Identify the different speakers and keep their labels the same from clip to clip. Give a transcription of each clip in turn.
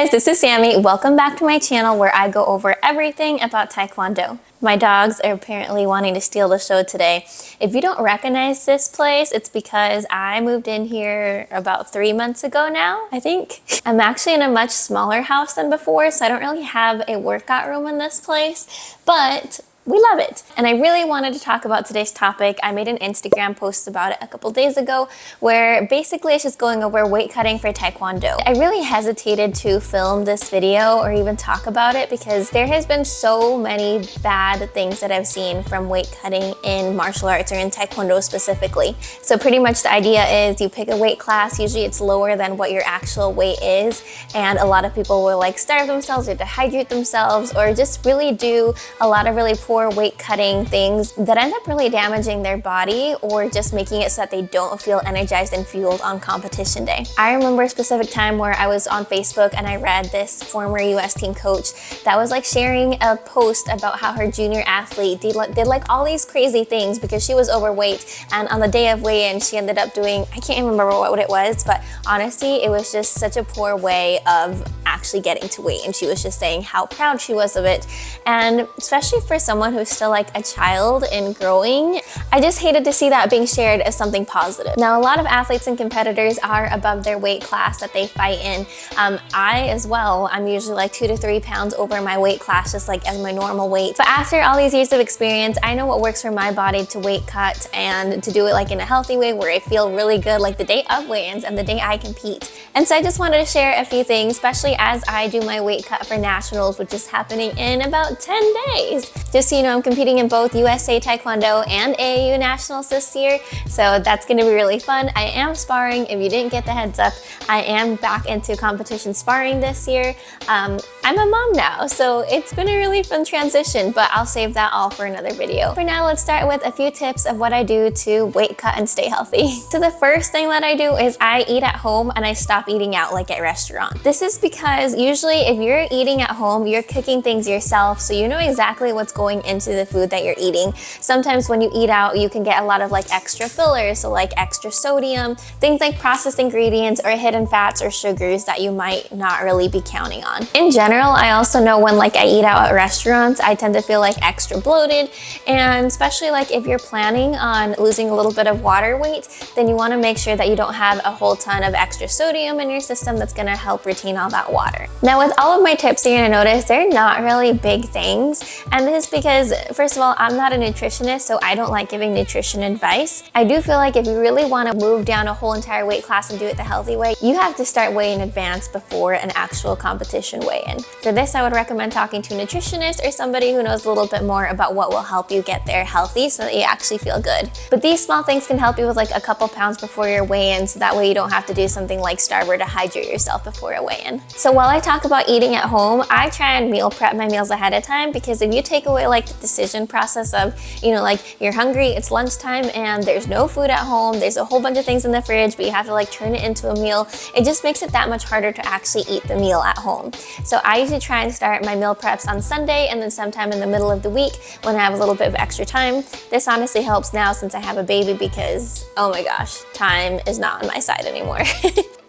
Speaker 1: guys, this is Sammy. Welcome back to my channel where I go over everything about Taekwondo. My dogs are apparently wanting to steal the show today. If you don't recognize this place, it's because I moved in here about 3 months ago now, I think. I'm actually in a much smaller house than before, so I don't really have a workout room in this place, but we love it. And I really wanted to talk about today's topic. I made an Instagram post about it a couple days ago where basically it's just going over weight cutting for Taekwondo. I really hesitated to film this video or even talk about it because there has been so many bad things that I've seen from weight cutting in martial arts or in Taekwondo specifically. So pretty much the idea is you pick a weight class, usually it's lower than what your actual weight is, and a lot of people will like starve themselves or dehydrate themselves or just really do a lot of really poor weight cutting things that end up really damaging their body or just making it so that they don't feel energized and fueled on competition day. I remember a specific time where I was on Facebook and I read this former US team coach that was like sharing a post about how her junior athlete did like all these crazy things because she was overweight, and on the day of weigh-in she ended up doing, I can't remember what it was, but honestly it was just such a poor way of actually getting to weight, and she was just saying how proud she was of it. And especially for someone who's still like a child and growing, I just hated to see that being shared as something positive. Now, a lot of athletes and competitors are above their weight class that they fight in. I as well, I'm usually like 2 to 3 pounds over my weight class, just like as my normal weight. But after all these years of experience, I know what works for my body to weight cut and to do it like in a healthy way where I feel really good like the day of weigh-ins and the day I compete. And so I just wanted to share a few things, especially as I do my weight cut for nationals, which is happening in about 10 days. Just so you know, I'm competing in both USA Taekwondo and AAU Nationals this year, so that's going to be really fun. I am sparring. If you didn't get the heads up, I am back into competition sparring this year. I'm a mom now, so it's been a really fun transition, but I'll save that all for another video. For now, let's start with a few tips of what I do to weight cut and stay healthy. So the first thing that I do is I eat at home and I stop eating out like at restaurants. This is because usually if you're eating at home, you're cooking things yourself, so you know exactly what's going into the food that you're eating. Sometimes when you eat out, you can get a lot of like extra fillers, so like extra sodium, things like processed ingredients or hidden fats or sugars that you might not really be counting on. In general, I also know when like I eat out at restaurants, I tend to feel like extra bloated, and especially like if you're planning on losing a little bit of water weight, then you want to make sure that you don't have a whole ton of extra sodium in your system that's going to help retain all that water. Now, with all of my tips, you're going to notice they're not really big things, and this is because first of all, I'm not a nutritionist, so I don't like giving nutrition advice. I do feel like if you really want to move down a whole entire weight class and do it the healthy way, you have to start way in advance before an actual competition weigh-in. For this, I would recommend talking to a nutritionist or somebody who knows a little bit more about what will help you get there healthy so that you actually feel good. But these small things can help you with like a couple pounds before your weigh-in, so that way you don't have to do something like starve or dehydrate yourself before a weigh-in. So while I talk about eating at home, I try and meal prep my meals ahead of time, because if you take away like the decision process of, you know, like you're hungry, it's lunchtime and there's no food at home, there's a whole bunch of things in the fridge, but you have to like turn it into a meal, it just makes it that much harder to actually eat the meal at home. So I usually try and start my meal preps on Sunday and then sometime in the middle of the week when I have a little bit of extra time. This honestly helps now since I have a baby because, oh my gosh, time is not on my side anymore.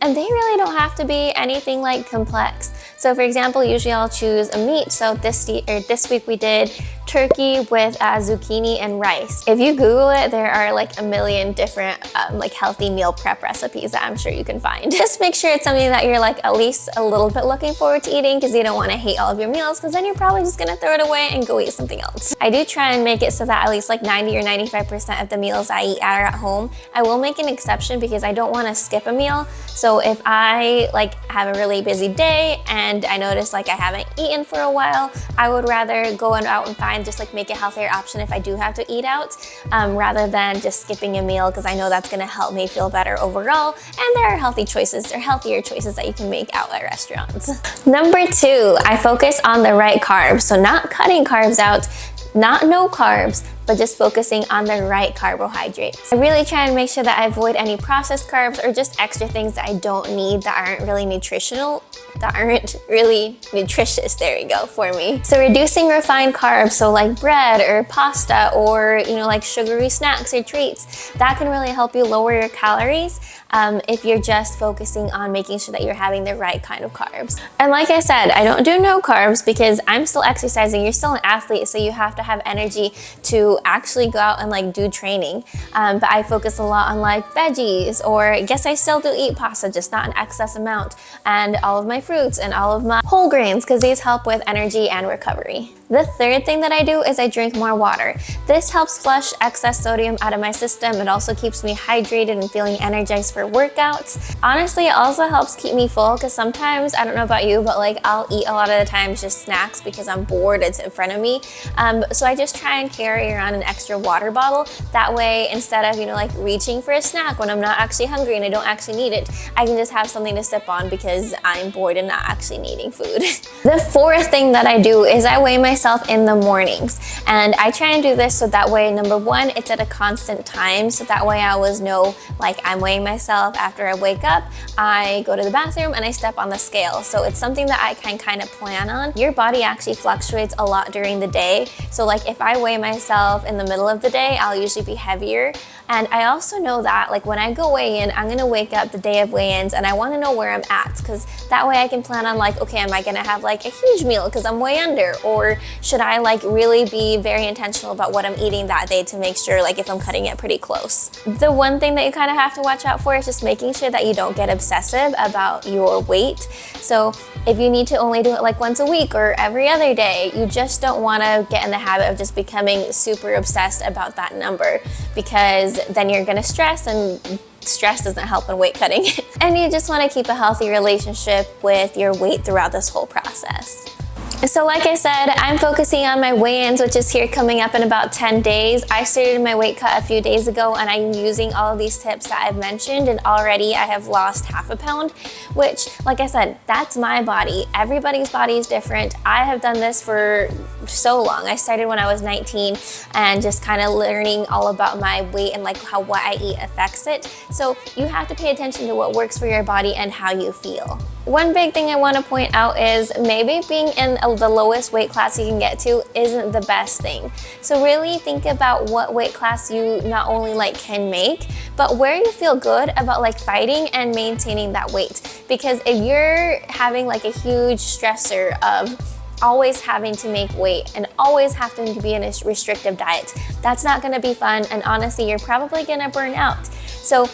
Speaker 1: And they really don't have to be anything like complex. So for example, usually I'll choose a meat. So this week we did turkey with zucchini and rice. If you Google it, there are like a million different like healthy meal prep recipes that I'm sure you can find. Just make sure it's something that you're like at least a little bit looking forward to eating, because you don't want to hate all of your meals, because then you're probably just gonna throw it away and go eat something else. I do try and make it so that at least like 90 or 95% of the meals I eat are at home. I will make an exception because I don't want to skip a meal. So if I like have a really busy day and I notice like I haven't eaten for a while, I would rather go out and find just like make a healthier option if I do have to eat out, rather than just skipping a meal, because I know that's going to help me feel better overall. And there are healthy choices, there are healthier choices that you can make out at restaurants. Number 2, I focus on the right carbs. So not cutting carbs out, not no carbs, but just focusing on the right carbohydrates. I really try and make sure that I avoid any processed carbs or just extra things that I don't need that aren't really nutritious, there we go, for me. So reducing refined carbs, so like bread or pasta or, you know, like sugary snacks or treats, that can really help you lower your calories if you're just focusing on making sure that you're having the right kind of carbs. And like I said, I don't do no carbs because I'm still exercising. You're still an athlete, so you have to have energy to actually go out and like do training. But I focus a lot on like veggies, or yes, I still do eat pasta, just not an excess amount, and all of my fruits and all of my whole grains, because these help with energy and recovery. The third thing that I do is I drink more water. This helps flush excess sodium out of my system. It also keeps me hydrated and feeling energized for workouts. Honestly, it also helps keep me full, because sometimes, I don't know about you, but like I'll eat a lot of the times just snacks because I'm bored, it's in front of me. So I just try and carry around an extra water bottle. That way, instead of, you know, like reaching for a snack when I'm not actually hungry and I don't actually need it, I can just have something to sip on because I'm bored and not actually needing food. The fourth thing that I do is I weigh myself in the mornings, and I try and do this so that way, number one, it's at a constant time, so that way I always know like I'm weighing myself. After I wake up, I go to the bathroom and I step on the scale, so it's something that I can kind of plan on. Your body actually fluctuates a lot during the day, so like if I weigh myself in the middle of the day, I'll usually be heavier. And I also know that like when I go weigh in, I'm gonna wake up the day of weigh-ins and I wanna know where I'm at, because that way I can plan on like, okay, am I gonna have like a huge meal because I'm way under, or should I like really be very intentional about what I'm eating that day to make sure like if I'm cutting it pretty close. The one thing that you kind of have to watch out for is just making sure that you don't get obsessive about your weight. So if you need to only do it like once a week or every other day, you just don't want to get in the habit of just becoming super obsessed about that number, because then you're going to stress, and stress doesn't help in weight cutting. And you just want to keep a healthy relationship with your weight throughout this whole process. So like I said, I'm focusing on my weigh-ins, which is here coming up in about 10 days. I started my weight cut a few days ago, and I'm using all of these tips that I've mentioned, and already I have lost half a pound, which, like I said, that's my body. Everybody's body is different. I have done this for so long. I started when I was 19 and just kind of learning all about my weight and like how what I eat affects it. So you have to pay attention to what works for your body and how you feel. One big thing I want to point out is maybe being in the lowest weight class you can get to isn't the best thing. So really think about what weight class you not only like can make, but where you feel good about like fighting and maintaining that weight. Because if you're having like a huge stressor of always having to make weight and always having to be in a restrictive diet, that's not going to be fun, and honestly you're probably going to burn out. So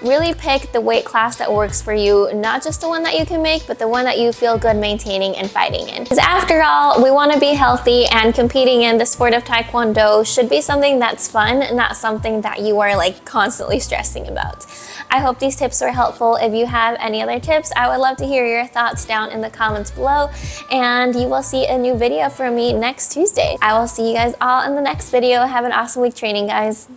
Speaker 1: really pick the weight class that works for you, not just the one that you can make, but the one that you feel good maintaining and fighting in. Because after all, we want to be healthy, and competing in the sport of Taekwondo should be something that's fun, not something that you are like constantly stressing about. I hope these tips were helpful. If you have any other tips, I would love to hear your thoughts down in the comments below, and you will see a new video from me next Tuesday. I will see you guys all in the next video. Have an awesome week training, guys.